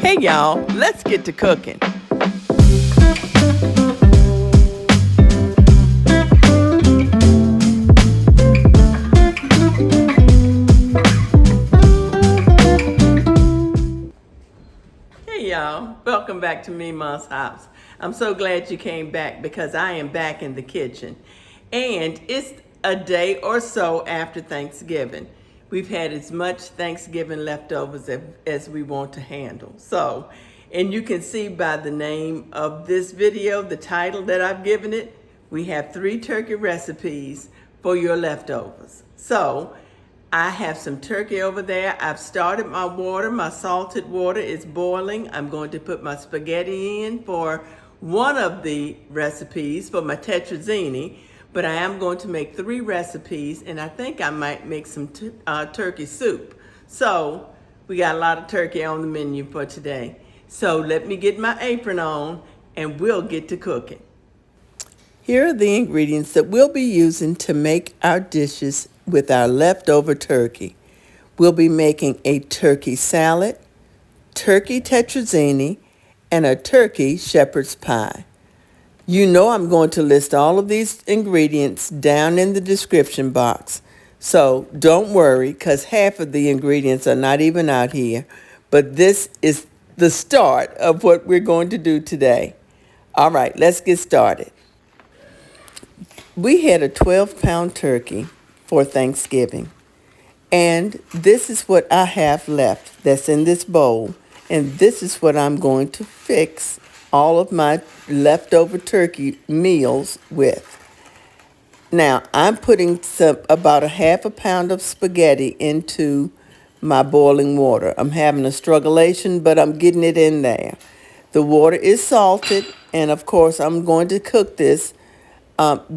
Hey y'all, let's get to cooking. Hey y'all, welcome back to Memaw's house. I'm so glad you came back because I am back in the kitchen. And it's a day or so after Thanksgiving. We've had as much Thanksgiving leftovers as we want to handle. So, and you can see by the name of this video, the title that I've given it, we have 3 turkey recipes for your leftovers. So, I have some turkey over there. I've started my water. My salted water is boiling. I'm going to put my spaghetti in for one of the recipes for my tetrazzini, but I am going to make 3 recipes, and I think I might make some turkey soup. So we got a lot of turkey on the menu for today. So let me get my apron on, and we'll get to cooking. Here are the ingredients that we'll be using to make our dishes with our leftover turkey. We'll be making a turkey salad, turkey tetrazzini, and a turkey shepherd's pie. You know I'm going to list all of these ingredients down in the description box. So don't worry, because half of the ingredients are not even out here. But this is the start of what we're going to do today. All right, let's get started. We had a 12-pound turkey for Thanksgiving. And this is what I have left that's in this bowl. And this is what I'm going to fix all of my leftover turkey meals with. Now, I'm putting about a half a pound of spaghetti into my boiling water. I'm having a strugglation, but I'm getting it in there. The water is salted, and of course, I'm going to cook this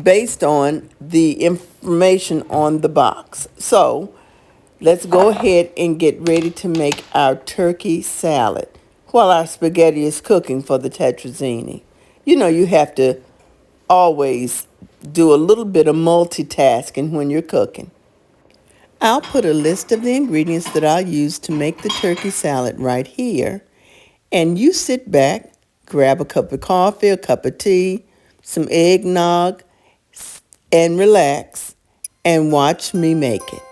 based on the information on the box. So, let's go ahead and get ready to make our turkey salad while our spaghetti is cooking for the tetrazzini. You know, you have to always do a little bit of multitasking when you're cooking. I'll put a list of the ingredients that I'll use to make the turkey salad right here. And you sit back, grab a cup of coffee, a cup of tea, some eggnog, and relax and watch me make it.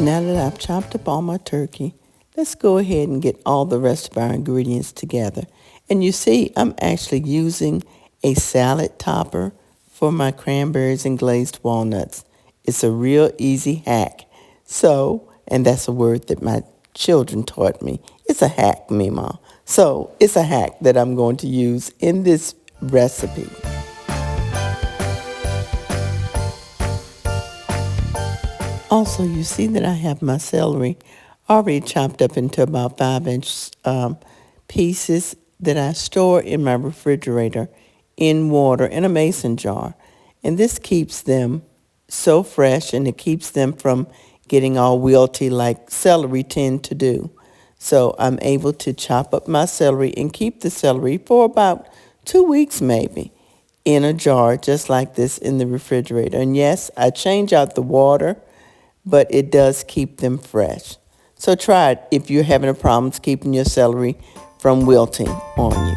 Now that I've chopped up all my turkey, let's go ahead and get all the rest of our ingredients together. And you see, I'm actually using a salad topper for my cranberries and glazed walnuts. It's a real easy hack. So, and that's a word that my children taught me. It's a hack, Memaw. So, it's a hack that I'm going to use in this recipe. Also, you see that I have my celery already chopped up into about 5-inch pieces that I store in my refrigerator in water in a mason jar. And this keeps them so fresh, and it keeps them from getting all wilty like celery tend to do. So I'm able to chop up my celery and keep the celery for about 2 weeks maybe in a jar just like this in the refrigerator. And yes, I change out the water, but it does keep them fresh. So try it if you're having a problem keeping your celery from wilting on you.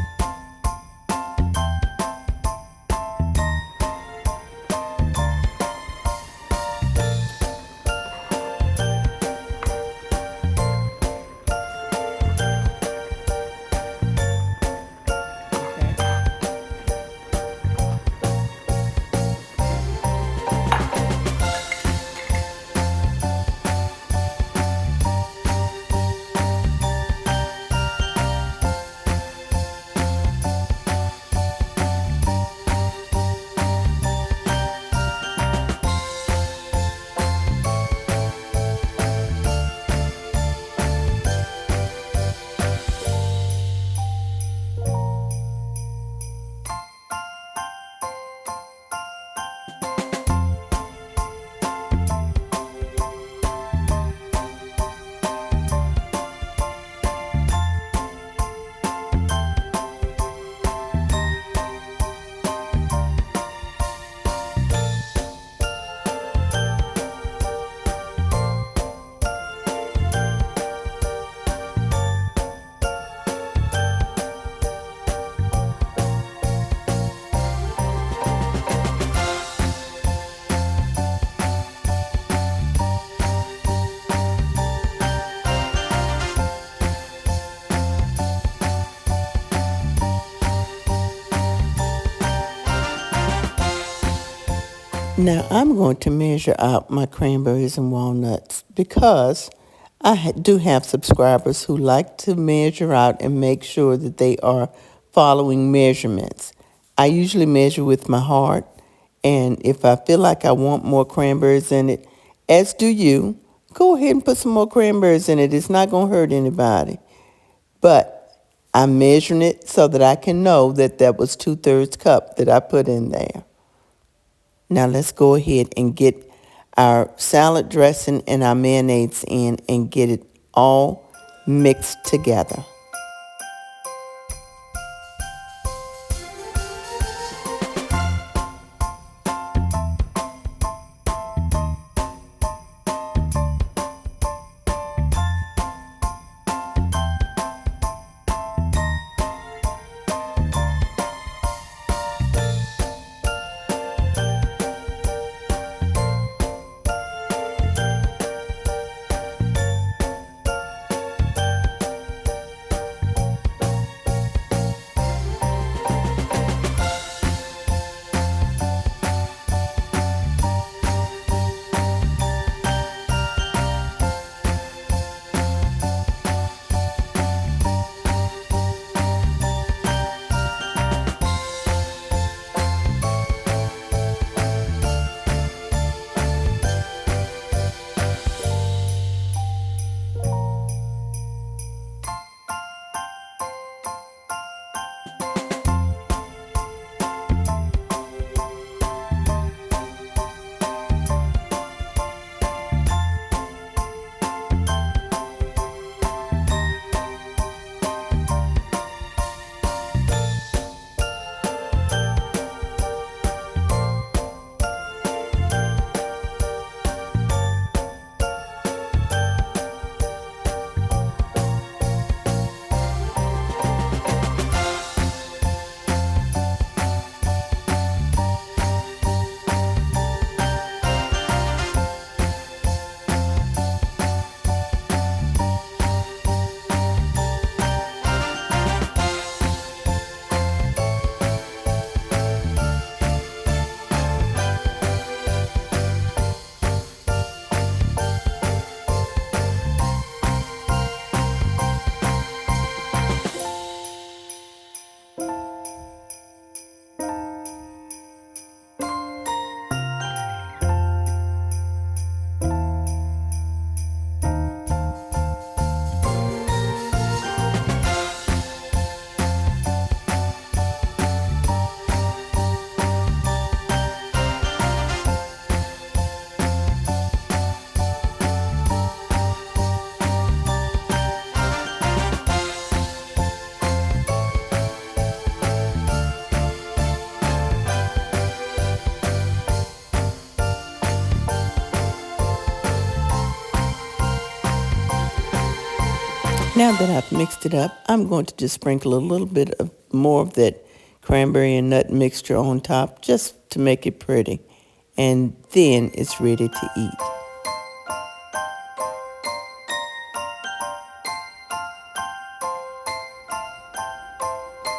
Now I'm going to measure out my cranberries and walnuts because I do have subscribers who like to measure out and make sure that they are following measurements. I usually measure with my heart, and if I feel like I want more cranberries in it, as do you, go ahead and put some more cranberries in it. It's not going to hurt anybody. But I'm measuring it so that I can know that that was 2/3 cup that I put in there. Now let's go ahead and get our salad dressing and our mayonnaise in and get it all mixed together. Now that I've mixed it up, I'm going to just sprinkle a little bit of more of that cranberry and nut mixture on top just to make it pretty. And then it's ready to eat.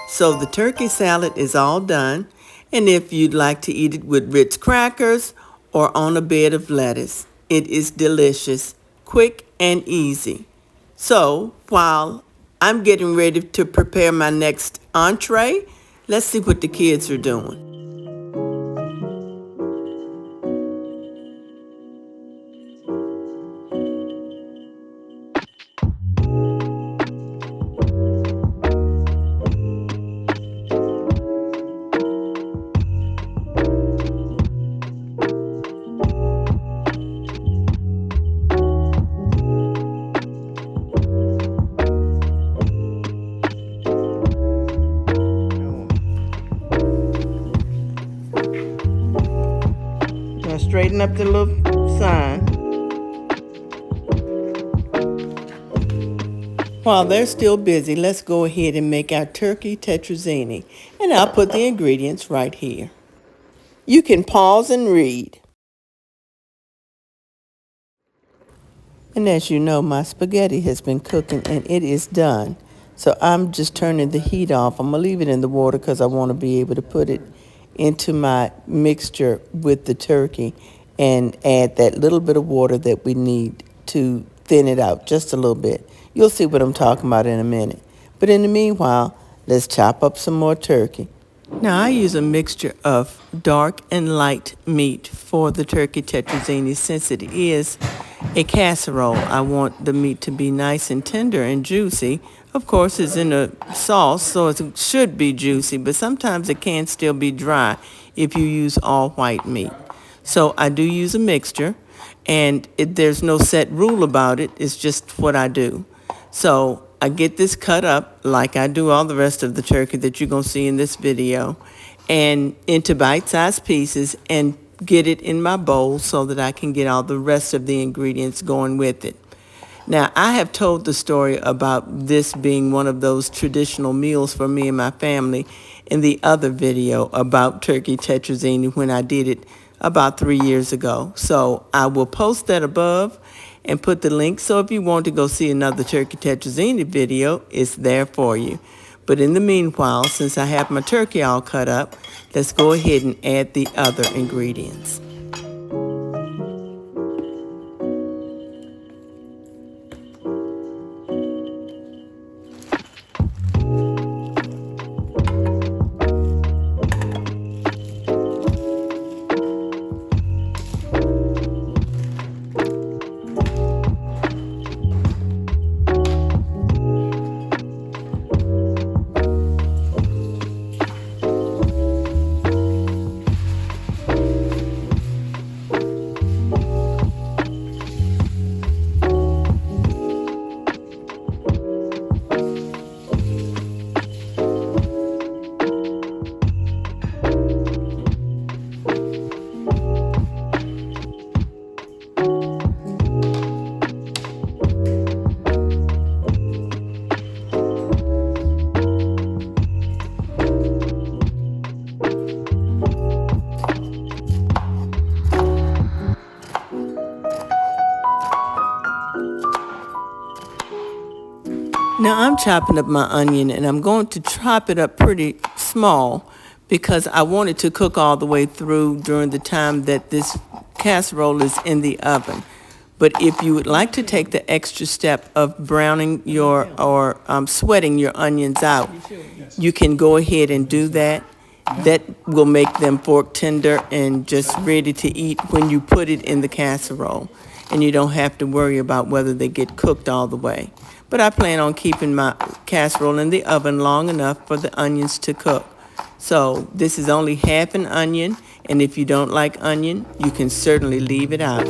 So the turkey salad is all done, and if you'd like to eat it with Ritz crackers or on a bed of lettuce, it is delicious, quick and easy. So while I'm getting ready to prepare my next entree, let's see what the kids are doing. Now straighten up the little sign. While they're still busy, let's go ahead and make our turkey tetrazzini. And I'll put the ingredients right here. You can pause and read. And as you know, my spaghetti has been cooking and it is done. So I'm just turning the heat off. I'm going to leave it in the water because I want to be able to put it into my mixture with the turkey and add that little bit of water that we need to thin it out just a little bit. You'll see what I'm talking about in a minute. But in the meanwhile, let's chop up some more turkey. Now I use a mixture of dark and light meat for the turkey tetrazzini since it is a casserole. I want the meat to be nice and tender and juicy. Of course, it's in a sauce, so it should be juicy, but sometimes it can still be dry if you use all white meat. So I do use a mixture, and there's no set rule about it. It's just what I do. So I get this cut up like I do all the rest of the turkey that you're going to see in this video, and into bite-sized pieces, and get it in my bowl so that I can get all the rest of the ingredients going with it. Now, I have told the story about this being one of those traditional meals for me and my family in the other video about turkey tetrazzini when I did it about 3 years ago. So I will post that above and put the link. So if you want to go see another turkey tetrazzini video, it's there for you. But in the meanwhile, since I have my turkey all cut up, let's go ahead and add the other ingredients. Now I'm chopping up my onion, and I'm going to chop it up pretty small because I want it to cook all the way through during the time that this casserole is in the oven. But if you would like to take the extra step of browning or sweating your onions out, you can go ahead and do that. That will make them fork tender and just ready to eat when you put it in the casserole. And you don't have to worry about whether they get cooked all the way. But I plan on keeping my casserole in the oven long enough for the onions to cook. So this is only half an onion, and if you don't like onion, you can certainly leave it out.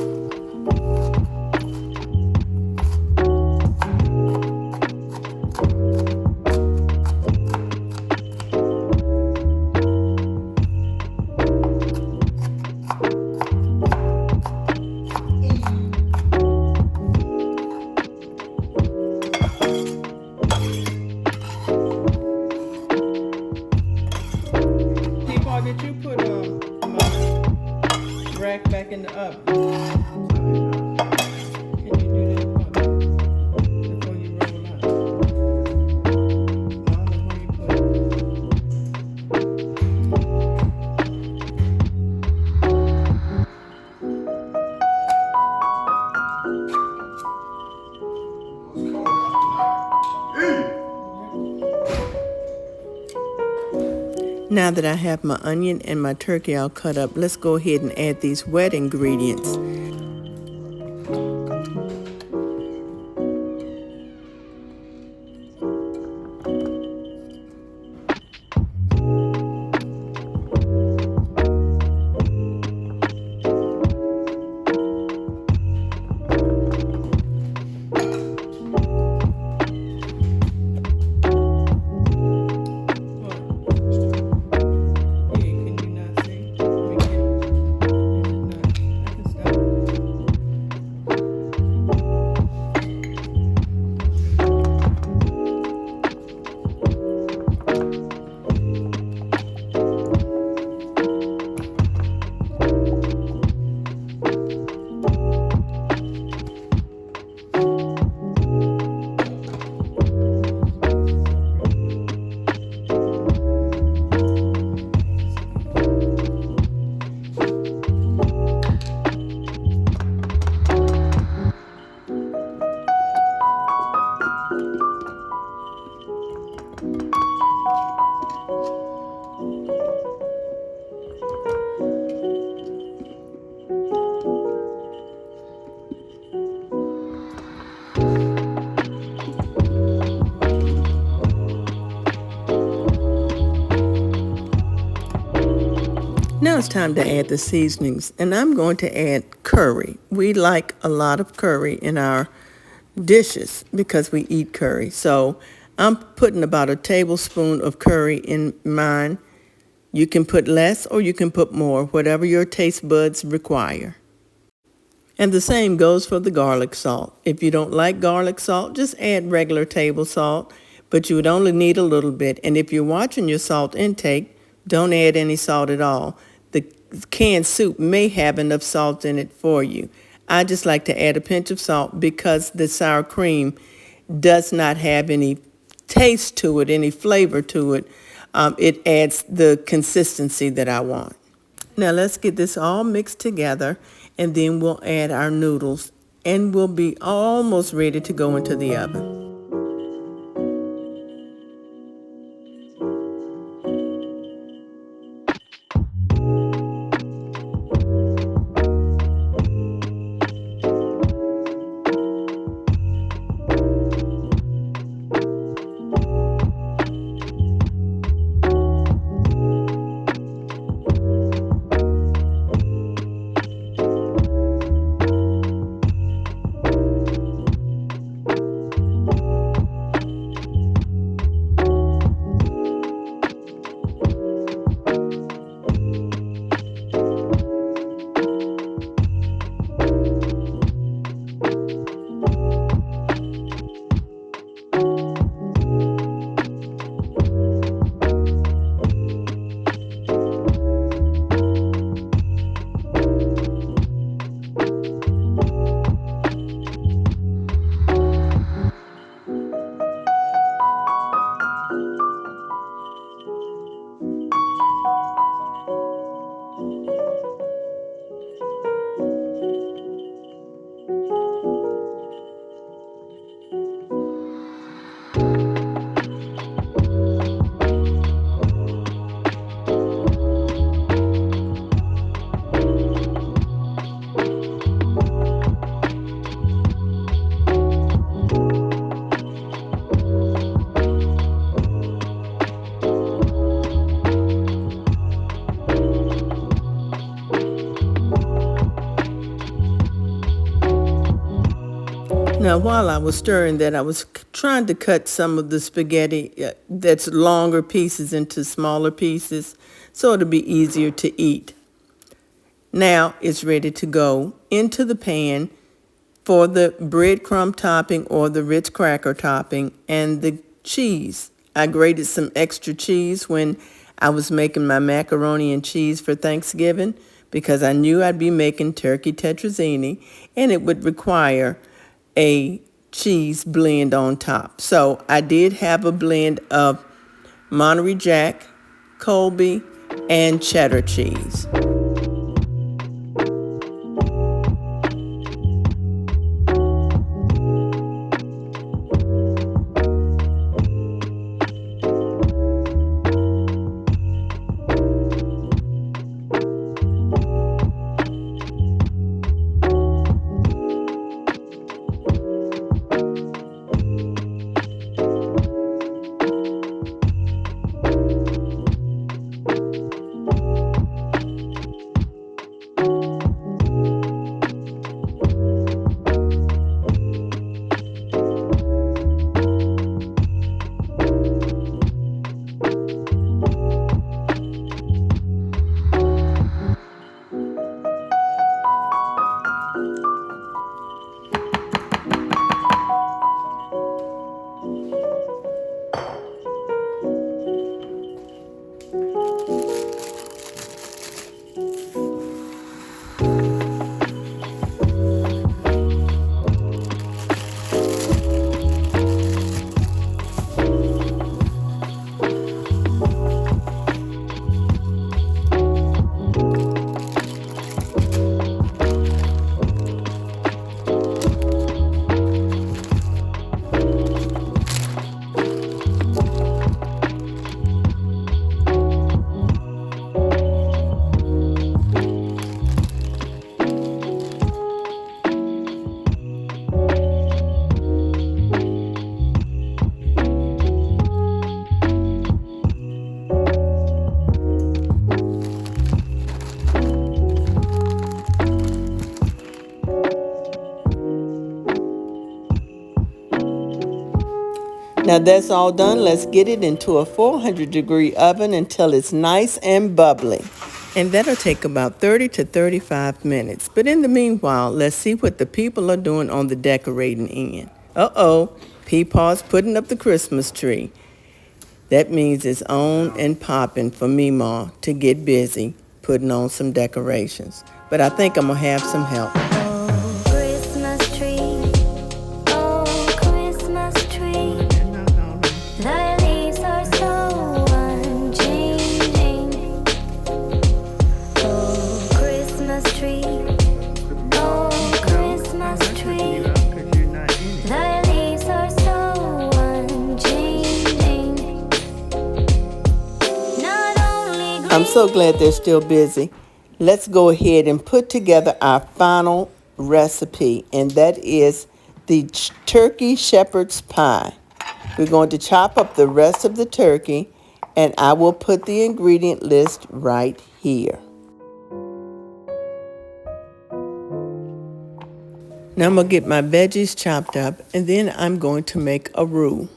Now that I have my onion and my turkey all cut up, let's go ahead and add these wet ingredients. Now it's time to add the seasonings, and I'm going to add curry. We like a lot of curry in our dishes because we eat curry. So I'm putting about a tablespoon of curry in mine. You can put less or you can put more, whatever your taste buds require. And the same goes for the garlic salt. If you don't like garlic salt, just add regular table salt, but you would only need a little bit. And if you're watching your salt intake, don't add any salt at all. The canned soup may have enough salt in it for you. I just like to add a pinch of salt because the sour cream does not have any taste to it, any flavor to it. It adds the consistency that I want. Now let's get this all mixed together, and then we'll add our noodles, and we'll be almost ready to go into the oven. Now, while I was stirring that, I was trying to cut some of the spaghetti that's longer pieces into smaller pieces so it'll be easier to eat. Now it's ready to go into the pan for the breadcrumb topping or the Ritz cracker topping and the cheese. I grated some extra cheese when I was making my macaroni and cheese for Thanksgiving because I knew I'd be making turkey tetrazzini and it would require a cheese blend on top. So I did have a blend of Monterey Jack, Colby, and cheddar cheese. Now that's all done. Let's get it into a 400-degree oven until it's nice and bubbly. And that'll take about 30 to 35 minutes. But in the meanwhile, let's see what the people are doing on the decorating end. Uh-oh, Peepaw's putting up the Christmas tree. That means it's on and popping for Memaw to get busy putting on some decorations. But I think I'm going to have some help. Oh, Christmas tree. Oh, Christmas tree. Thy leaves are so unchanging. Oh, Christmas tree. Oh, Christmas tree. Thy leaves are so unchanging. Not only I'm so glad they're still busy. Let's go ahead and put together our final recipe, and that is the turkey shepherd's pie. We're going to chop up the rest of the turkey, and I will put the ingredient list right here. Now I'm going to get my veggies chopped up, and then I'm going to make a roux.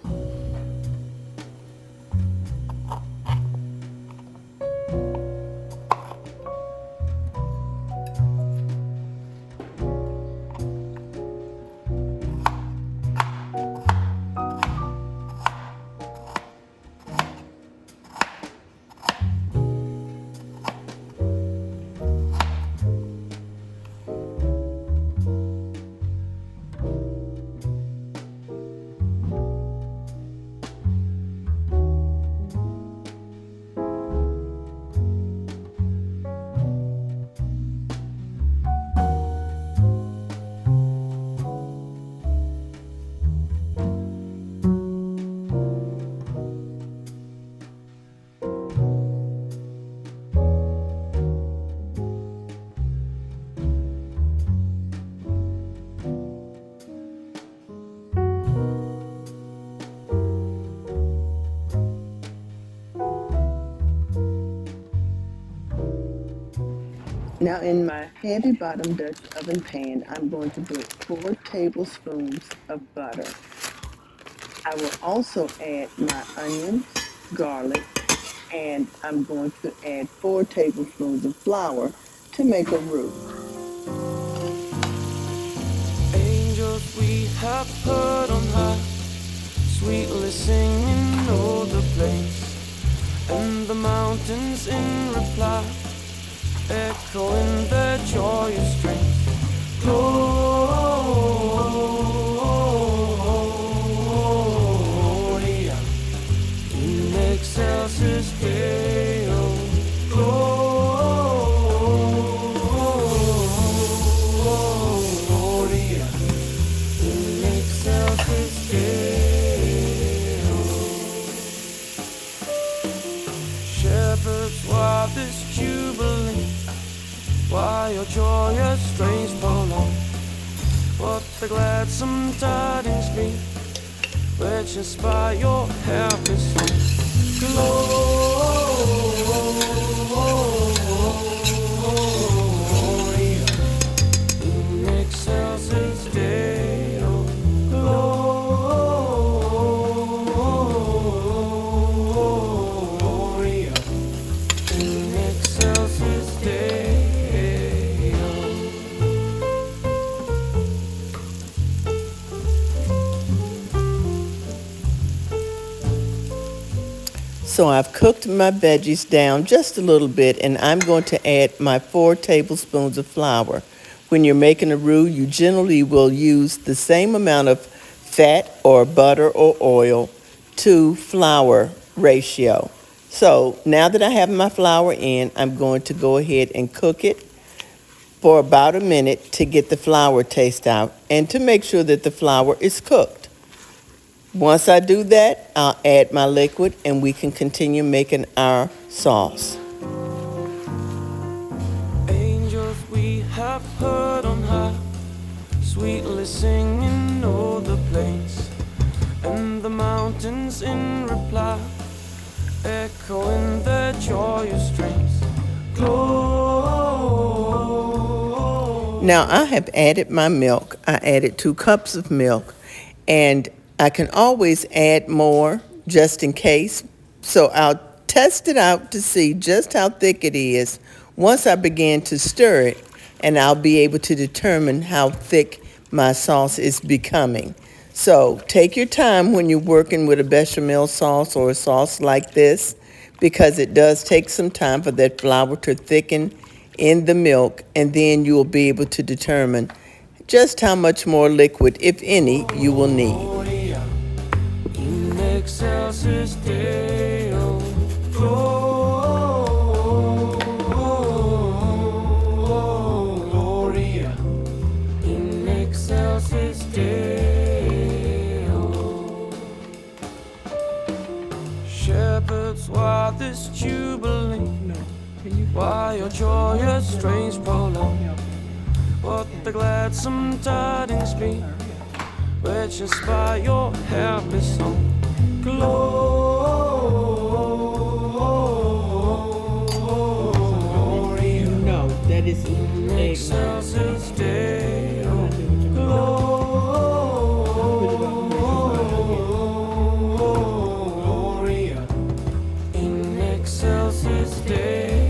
Now in my heavy bottom Dutch oven pan, I'm going to put 4 tablespoons of butter. I will also add my onions, garlic, and I'm going to add 4 tablespoons of flour to make a roux. Angels we have heard on high, sweetly singing o'er the place, and the mountains in reply, echoing their joyous strains. Gloria in excelsis Deo. Gloria in excelsis Deo. Shepherds, why this jubilee? Why your joyous strains prolong? What the gladsome tidings be, which inspire your happy song? Gloria in excelsis Deo. Gloria in excelsis Deo. So I've cooked my veggies down just a little bit, and I'm going to add my 4 tablespoons of flour. When you're making a roux, you generally will use the same amount of fat or butter or oil to flour ratio. So now that I have my flour in, I'm going to go ahead and cook it for about a minute to get the flour taste out and to make sure that the flour is cooked. Once I do that, I'll add my liquid and we can continue making our sauce. Angels we have heard on high, sweetly singing o'er the plains, and the mountains in reply, echoing their joyous strains. Now I have added my milk. I added 2 cups of milk, and I can always add more just in case. So I'll test it out to see just how thick it is once I begin to stir it, and I'll be able to determine how thick my sauce is becoming. So take your time when you're working with a bechamel sauce or a sauce like this, because it does take some time for that flour to thicken in the milk, and then you will be able to determine just how much more liquid, if any, you will need. In excelsis Deo, Gloria. In excelsis Deo. Shepherds, why this jubilee? Why your joyous strange prolong? What the gladsome tidings be, which inspire your helpless song. Gloria. No, that is In excelsis Deo. Gloria. In excelsis Deo.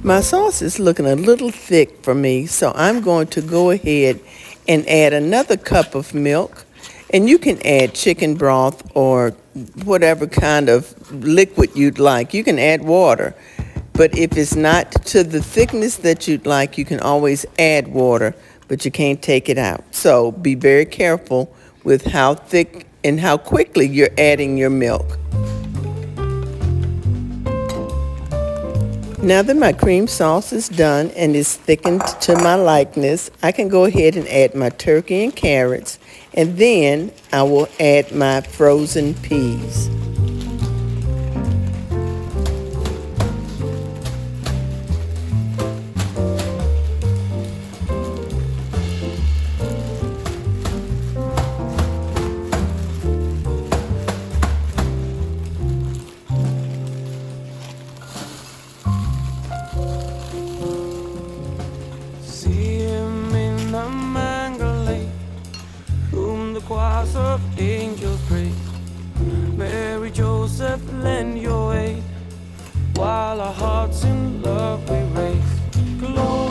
My sauce is looking a little thick for me, so I'm going to go ahead and add another cup of milk. And you can add chicken broth or whatever kind of liquid you'd like. You can add water, but if it's not to the thickness that you'd like, you can always add water, but you can't take it out. So be very careful with how thick and how quickly you're adding your milk. Now that my cream sauce is done and is thickened to my likeness, I can go ahead and add my turkey and carrots, and then I will add my frozen peas. Choirs of angels praise. Mary, Joseph, lend your aid, while our hearts in love we raise. Gloria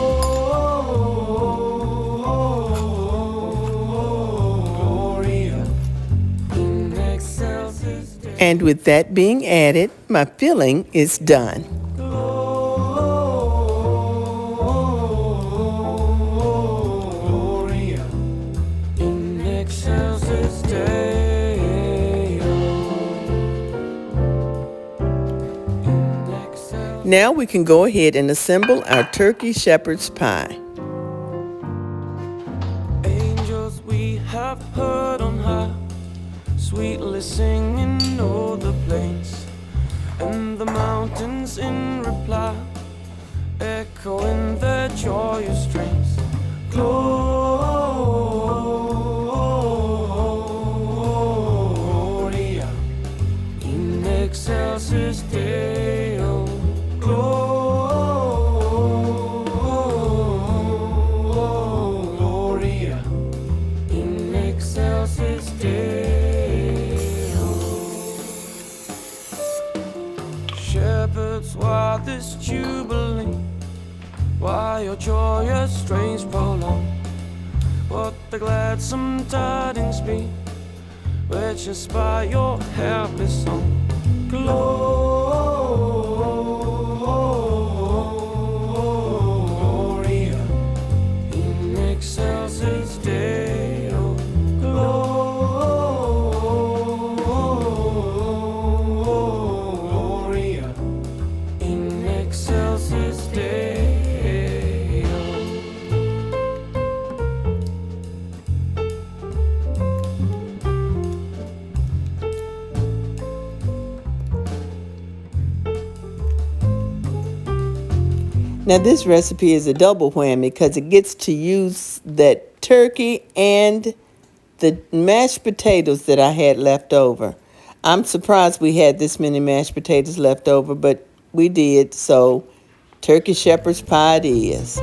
in excelsis Deo. And with that being added, my filling is done. Gloria in excelsis Deo. In excelsis. Now we can go ahead and assemble our turkey shepherd's pie. Angels we have heard on high, sweetly singing o'er the plains, and the mountains in reply, echoing their joyous strains. Gloria in excelsis Deo. Gloria in excelsis Deo. Shepherds, why this jubilee? Why your joyous strains prolong? What the gladsome tidings be, which inspire your helpless song? Gloria in excelsis Deo. Gloria in excelsis Deo. Now this recipe is a double whammy because it gets to use that turkey and the mashed potatoes that I had left over. I'm surprised we had this many mashed potatoes left over, but we did, so turkey shepherd's pie it is.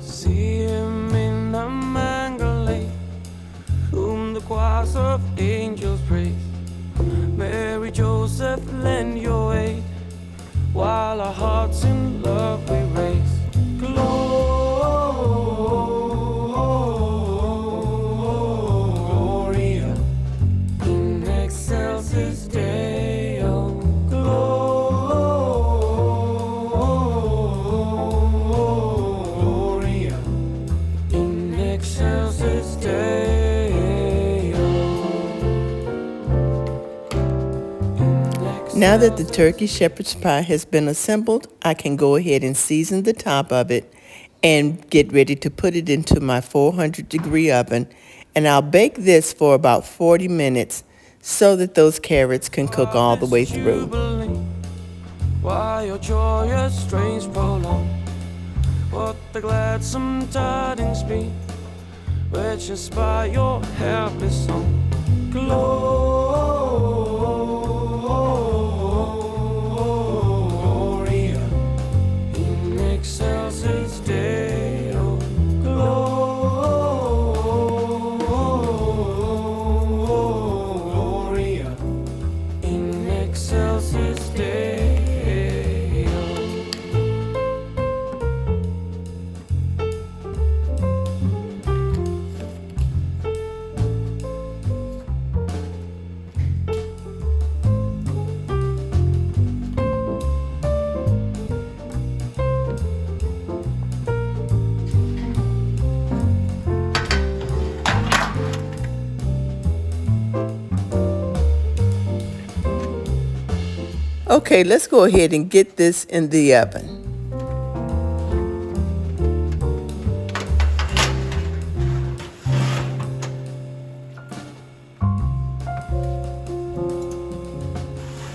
See him in the mangle lane, whom the choirs of angels praise. Mary, Joseph, lend your aid, while our hearts in love we raise. Gloria in excelsis Deo. Gloria in excelsis Deo. Now that the turkey shepherd's pie has been assembled, I can go ahead and season the top of it and get ready to put it into my 400-degree oven. And I'll bake this for about 40 minutes so that those carrots can cook all the way through. Why your joyous strains prolong, what the gladsome tidings be, which inspire your helpless song. Gloria in excelsis Deo. Gloria in excelsis Deo. Okay, let's go ahead and get this in the oven.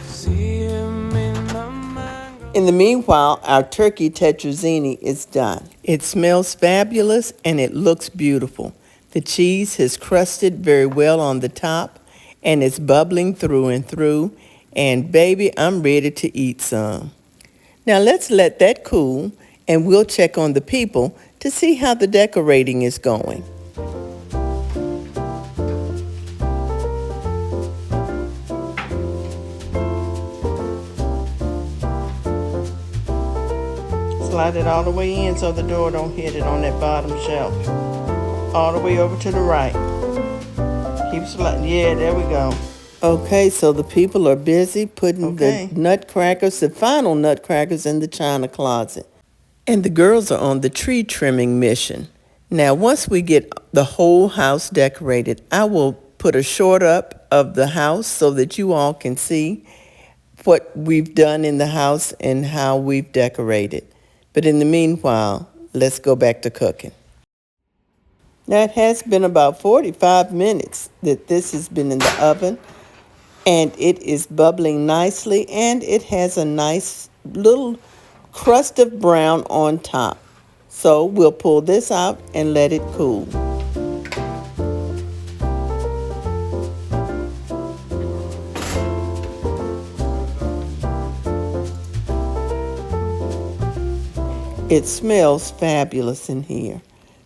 See him in the mango. In the meanwhile, our turkey tetrazzini is done. It smells fabulous and it looks beautiful. The cheese has crusted very well on the top and it's bubbling through and through. And baby, I'm ready to eat some. Now let's let that cool and we'll check on the people to see how the decorating is going. Slide it all the way in so the door don't hit it on that bottom shelf. All the way over to the right. Keep sliding. Yeah, there we go. Okay, so the people are busy putting the nutcrackers, the final nutcrackers, in the china closet. And the girls are on the tree trimming mission. Now, once we get the whole house decorated, I will put a short up of the house so that you all can see what we've done in the house and how we've decorated. But in the meanwhile, let's go back to cooking. Now, it has been about 45 minutes that this has been in the oven. And it is bubbling nicely, and it has a nice little crust of brown on top. So we'll pull this out and let it cool. It smells fabulous in here.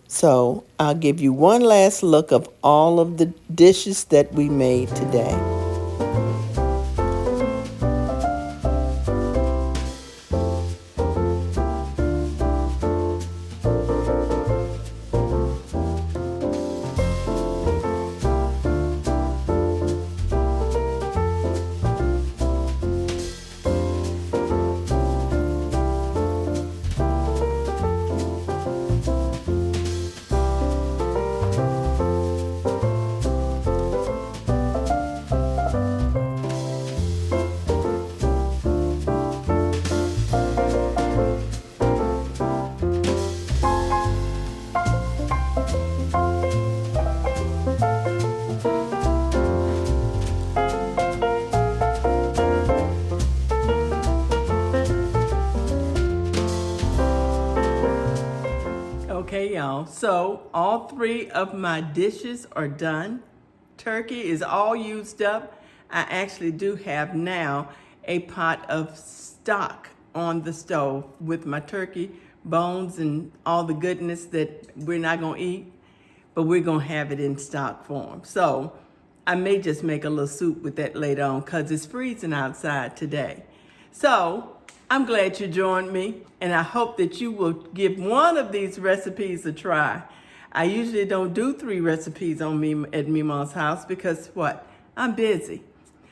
So I'll give you one last look of all of the dishes that we made today. Okay, y'all, so all 3 of my dishes are done. Turkey is all used up. I actually do have now a pot of stock on the stove with my turkey bones and all the goodness that we're not gonna eat, but we're gonna have it in stock form. So I may just make a little soup with that later on because it's freezing outside today. So I'm glad you joined me, and I hope that you will give one of these recipes a try. I usually don't do 3 recipes on me at Memaw's house because what? I'm busy.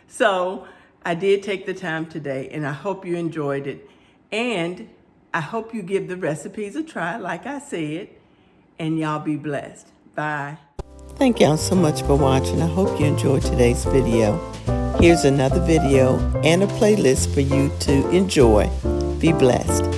So I did take the time today, and I hope you enjoyed it. And I hope you give the recipes a try, like I said, and y'all be blessed. Bye. Thank y'all so much for watching. I hope you enjoyed today's video. Here's another video and a playlist for you to enjoy. Be blessed.